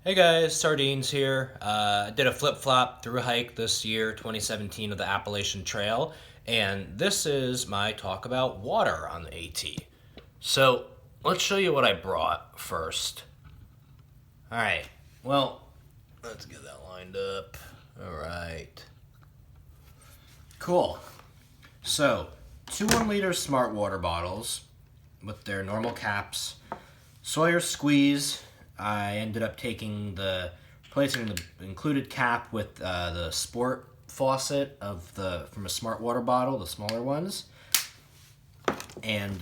Hey guys, Sardines here. I did a flip-flop through hike this year, 2017, of the Appalachian Trail, and this is my talk about water on the AT. So, let's show you what I brought first. Alright, well, let's get that lined up. Alright. Cool. So, two 1-liter smart water bottles with their normal caps, Sawyer Squeeze. I ended up replacing the included cap with the sport faucet from a smart water bottle, the smaller ones, and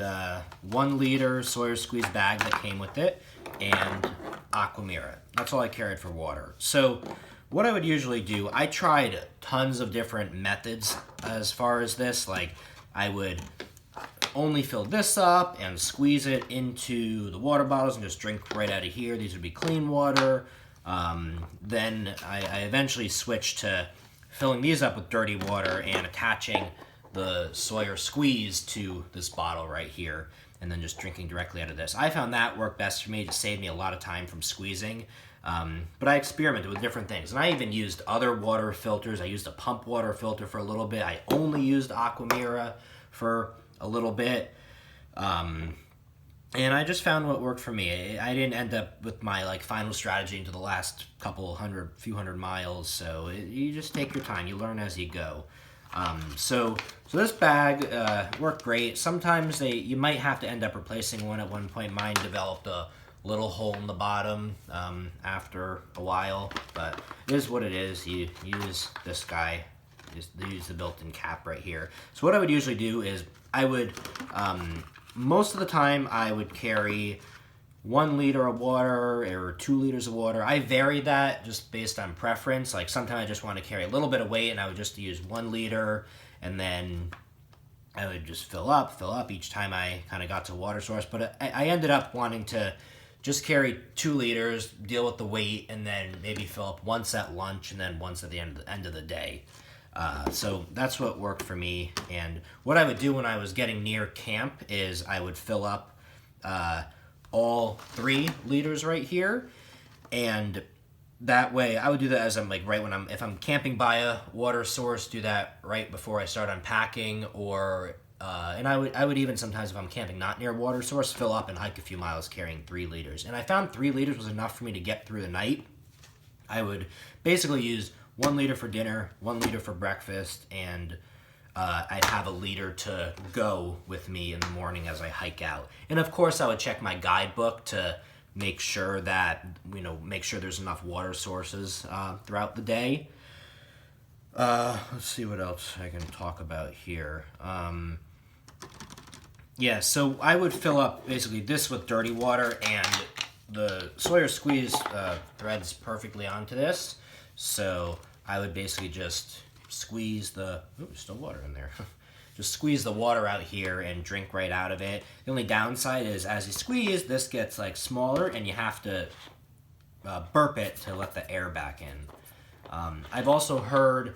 1-liter Sawyer Squeeze bag that came with it, and Aqua Mirror. That's all I carried for water. So what I would usually do, I tried tons of different methods as far as this. Like, I would only fill this up and squeeze it into the water bottles and just drink right out of here. These would be clean water. Then I eventually switched to filling these up with dirty water and attaching the Sawyer Squeeze to this bottle right here, and then just drinking directly out of this. I found that worked best for me to save me a lot of time from squeezing. But I experimented with different things, and I even used other water filters. I used a pump water filter for a little bit. I only used Aqua Mirror for a little bit, and I just found what worked for me. I didn't end up with my final strategy into the last few hundred miles, so you just take your time. You learn as you go. So this bag worked great. Sometimes you might have to end up replacing one at one point. Mine developed a little hole in the bottom after a while, but it is what it is. You use this guy. Use the built-in cap right here. So what I would usually do is I would, most of the time I would carry 1 liter of water or 2 liters of water. I vary that just based on preference. Like, sometimes I just want to carry a little bit of weight and I would just use 1 liter, and then I would just fill up each time I kind of got to a water source. But I ended up wanting to just carry 2 liters, deal with the weight, and then maybe fill up once at lunch and then once at the end of the day. So that's what worked for me. And what I would do when I was getting near camp is I would fill up all 3 liters right here, and that way I would do that as if I'm camping by a water source, do that right before I start unpacking, or and I would even sometimes, if I'm camping not near a water source, fill up and hike a few miles carrying 3 liters. And I found 3 liters was enough for me to get through the night. I would basically use 1 liter for dinner, 1 liter for breakfast, and I'd have a liter to go with me in the morning as I hike out. And of course, I would check my guidebook to make sure there's enough water sources throughout the day. Let's see what else I can talk about here. So I would fill up basically this with dirty water, and the Sawyer Squeeze threads perfectly onto this. So I would basically just squeeze there's still water in there. Just squeeze the water out here and drink right out of it. The only downside is, as you squeeze, this gets smaller, and you have to burp it to let the air back in. I've also heard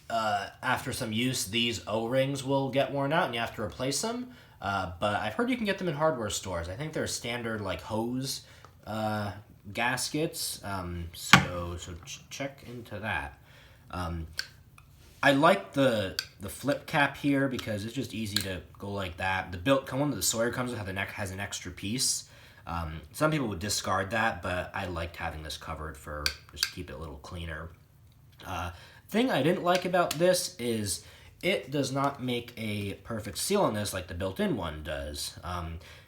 after some use, these O-rings will get worn out and you have to replace them. But I've heard you can get them in hardware stores. I think they're standard hose gaskets, so check into that. I like the flip cap here because it's just easy to go like that. One of the Sawyer comes with has an extra piece. Some people would discard that, but I liked having this covered for just to keep it a little cleaner. Thing I didn't like about this is it does not make a perfect seal on this like the built-in one does.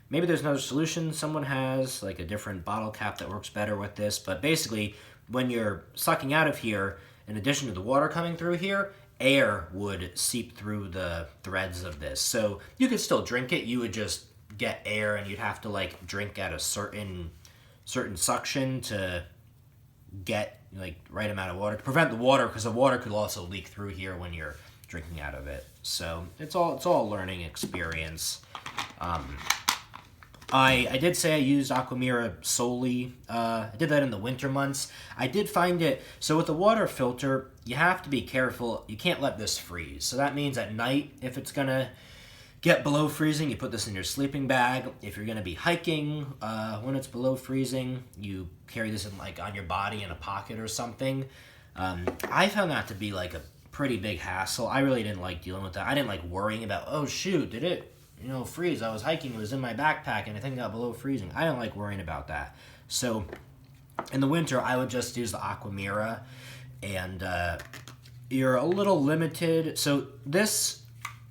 Maybe there's another solution someone has, like a different bottle cap that works better with this, but basically when you're sucking out of here, in addition to the water coming through here, air would seep through the threads of this. So you could still drink it, you would just get air, and you'd have to drink at a certain suction to get right amount of water to prevent the water, because the water could also leak through here when you're drinking out of it. So it's all a learning experience. I did say I used Aqua Mirror solely. I did that in the winter months. I did find it, so with the water filter, you have to be careful. You can't let this freeze. So that means at night, if it's gonna get below freezing, you put this in your sleeping bag. If you're going to be hiking when it's below freezing, you carry this in like on your body in a pocket or something. I found that to be like a pretty big hassle. I really didn't like dealing with that. I didn't like worrying about, oh shoot, did it freeze? I was hiking, it was in my backpack, and I think it got below freezing. I don't like worrying about that. So in the winter, I would just use the Aqua Mirror, and you're a little limited. So this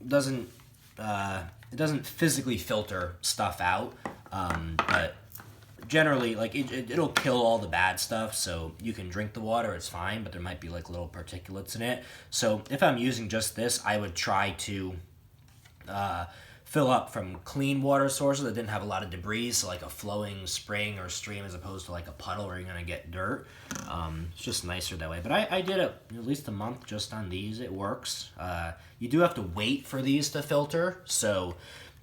doesn't it doesn't physically filter stuff out, but generally, like it'll kill all the bad stuff. So you can drink the water, it's fine, but there might be like little particulates in it. So if I'm using just this, I would try to fill up from clean water sources that didn't have a lot of debris, so like a flowing spring or stream as opposed to like a puddle where you're gonna get dirt. It's just nicer that way. But I did it at least a month just on these. It works. You do have to wait for these to filter. So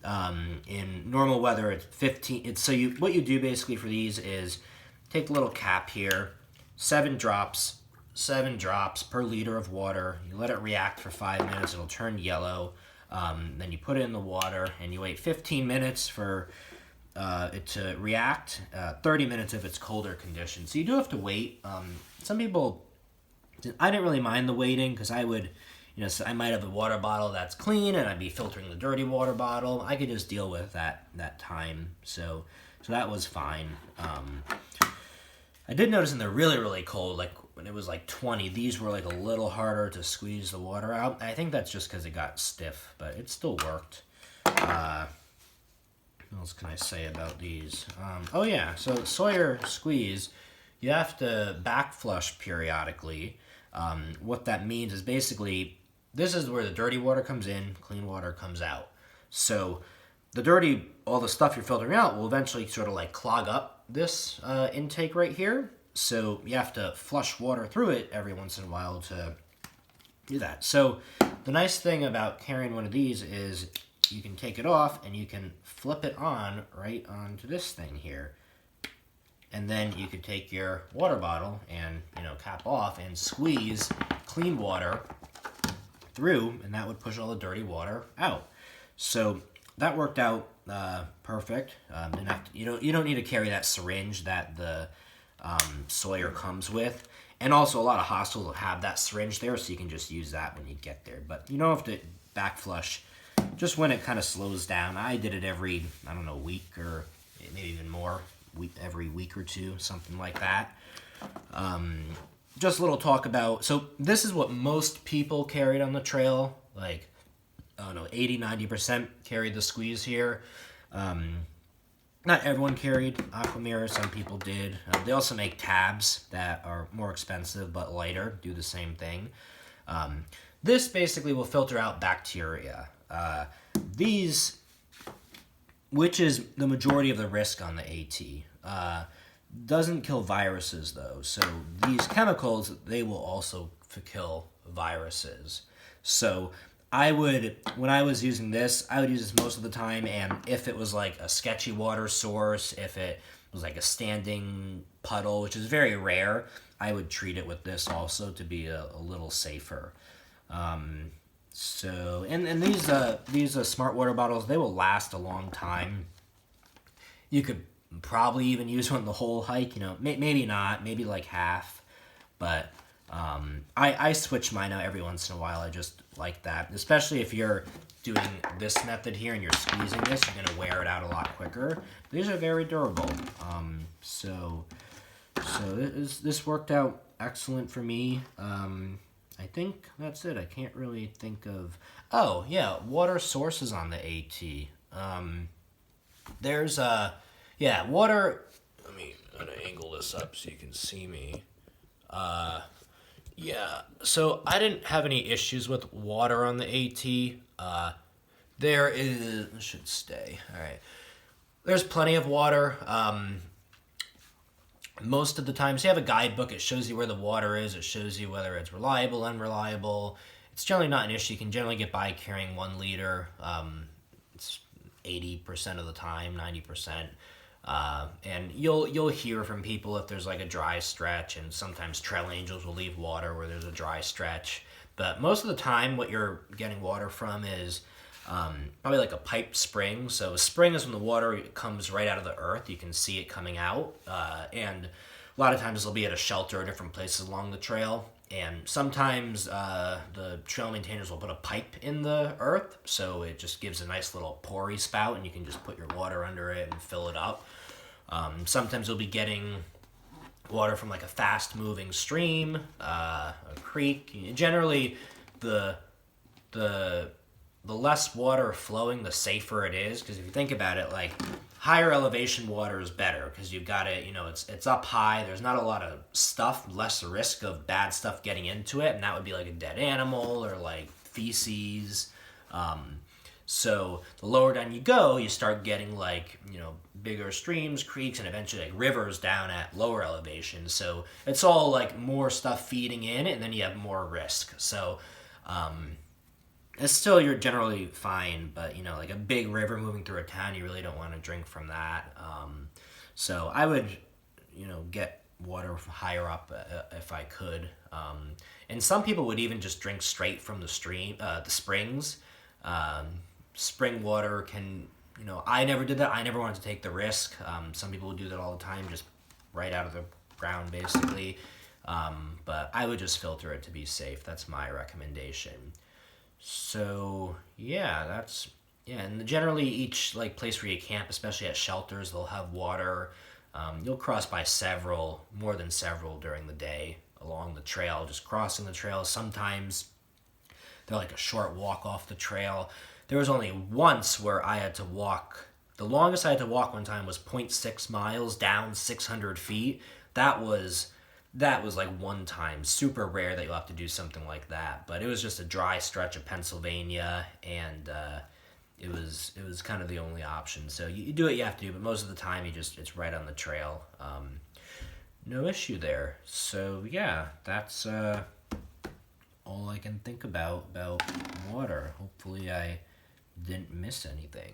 in normal weather, it's 15. What you do basically for these is take the little cap here, 7 drops per liter of water. You let it react for 5 minutes. It'll turn yellow. Then you put it in the water and you wait 15 minutes for it to react, 30 minutes if it's colder conditions. So you do have to wait. Some people, I didn't really mind the waiting because I would, so I might have a water bottle that's clean and I'd be filtering the dirty water bottle. I could just deal with that time. So that was fine. I did notice in the really, really cold, like when it was like 20, these were like a little harder to squeeze the water out. I think that's just because it got stiff, but it still worked. What else can I say about these? Oh yeah, so Sawyer Squeeze, you have to back flush periodically. What that means is basically, this is where the dirty water comes in, clean water comes out. So the dirty, all the stuff you're filtering out will eventually sort of like clog up this intake right here. So you have to flush water through it every once in a while to do that. So the nice thing about carrying one of these is you can take it off and you can flip it on right onto this thing here. And then you could take your water bottle and, cap off and squeeze clean water through, and that would push all the dirty water out. So that worked out perfect. You don't need to carry that syringe that the Sawyer comes with. And also a lot of hostels will have that syringe there, so you can just use that when you get there. But you don't have to back flush just when it kind of slows down. I did it every, week or maybe even more, every week or two, something like that. Just a little talk about, so this is what most people carried on the trail, like, 80-90% carried the Squeeze here. Not everyone carried Aqua Mirror, some people did. They also make tabs that are more expensive but lighter, do the same thing. This basically will filter out bacteria. These, which is the majority of the risk on the AT, doesn't kill viruses though. So these chemicals, they will also kill viruses. So when I was using this, I would use this most of the time, and if it was like a sketchy water source, if it was like a standing puddle, which is very rare, I would treat it with this also to be a little safer. So these smart water bottles, they will last a long time. You could probably even use one the whole hike, maybe not, maybe like half, but I switch mine out every once in a while. I just like that, especially if you're doing this method here and you're squeezing this, you're gonna wear it out a lot quicker. These are very durable. So this worked out excellent for me. I think that's it. I can't really think of. Oh yeah, water sources on the AT. There's water. Let me angle this up so you can see me. So I didn't have any issues with water on the AT. There is, it should stay. All right. There's plenty of water. Most of the time, so you have a guidebook. It shows you where the water is. It shows you whether it's reliable, unreliable. It's generally not an issue. You can generally get by carrying 1 liter. It's 80% of the time, 90%. And you'll hear from people if there's like a dry stretch, and sometimes trail angels will leave water where there's a dry stretch. But most of the time, what you're getting water from is probably like a pipe spring. So a spring is when the water comes right out of the earth. You can see it coming out, and a lot of times they'll be at a shelter or different places along the trail. And sometimes the trail maintainers will put a pipe in the earth, so it just gives a nice little pory spout, and you can just put your water under it and fill it up. Sometimes you'll be getting water from like a fast-moving stream, a creek. Generally, the less water flowing, the safer it is. Because if you think about it, like higher elevation water is better because you've got it. It's up high. There's not a lot of stuff, less risk of bad stuff getting into it, and that would be like a dead animal or like feces. So the lower down you go, you start getting like, bigger streams, creeks, and eventually like rivers down at lower elevations. So it's all like more stuff feeding in, and then you have more risk. So it's still, you're generally fine, but like a big river moving through a town, you really don't want to drink from that. So I would, get water higher up if I could. And some people would even just drink straight from the stream, the springs. Spring water can, I never did that. I never wanted to take the risk. Some people would do that all the time, just right out of the ground, basically. But I would just filter it to be safe. That's my recommendation. So, yeah, and generally each, like, place where you camp, especially at shelters, they'll have water. You'll cross by more than several during the day along the trail, just crossing the trail. Sometimes they're like a short walk off the trail. There was only once where I had to walk. The longest I had to walk one time was 0.6 miles down 600 feet. That was like one time. Super rare that you'll have to do something like that. But it was just a dry stretch of Pennsylvania, and it was kind of the only option. So you do what you have to do, but most of the time it's right on the trail. No issue there. So yeah, that's all I can think about water. Hopefully I didn't miss anything.